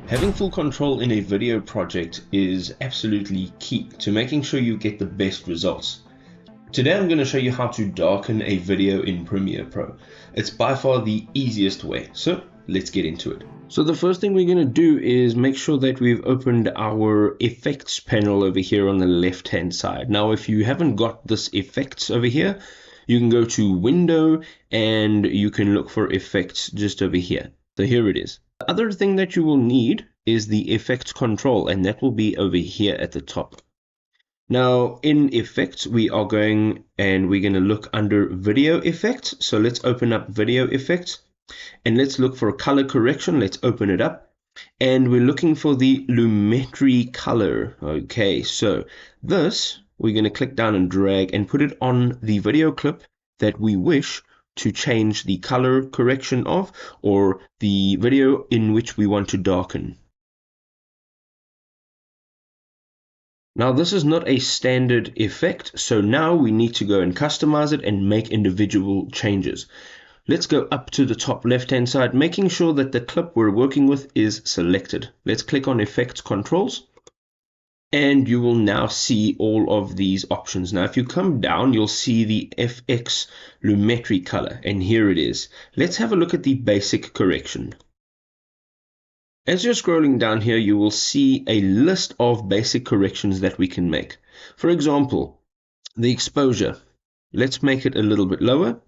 Having full control in a video project is absolutely key to making sure you get the best results. Today I'm going to show you how to darken a video in Premiere Pro. It's by far the easiest way, so let's get into it. So the first thing we're going to do is make sure that we've opened our effects panel over here on the left hand side. Now if you haven't got this effects over here, you can go to Window and you can look for effects just over here. So here it is. The other thing that you will need is the effects control, and that will be over here at the top. Now in effects, we're going to look under video effects. So let's open up video effects and let's look for color correction. Let's open it up and we're looking for the lumetri color. Okay, so this we're going to click down and drag and put it on the video clip that we wish to change the color correction of, or the video in which we want to darken. Now this is not a standard effect, so now we need to go and customize it and make individual changes. Let's go up to the top left hand side, making sure that the clip we're working with is selected. Let's click on Effects Controls. And you will now see all of these options. Now, if you come down, you'll see the FX Lumetri color, and here it is. Let's have a look at the basic correction. As you're scrolling down here, you will see a list of basic corrections that we can make. For example, the exposure. Let's make it a little bit lower.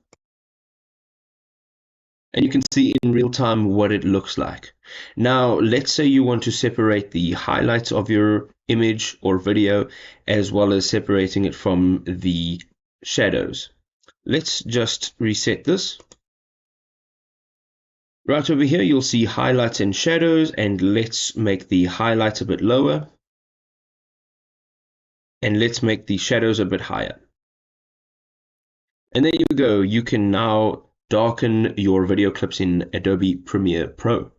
And you can see in real time what it looks like. Now, let's say you want to separate the highlights of your image or video, as well as separating it from the shadows. Let's just reset this. Right over here, you'll see highlights and shadows, and let's make the highlights a bit lower. And let's make the shadows a bit higher. And there you go. You can now darken your video clips in Adobe Premiere Pro.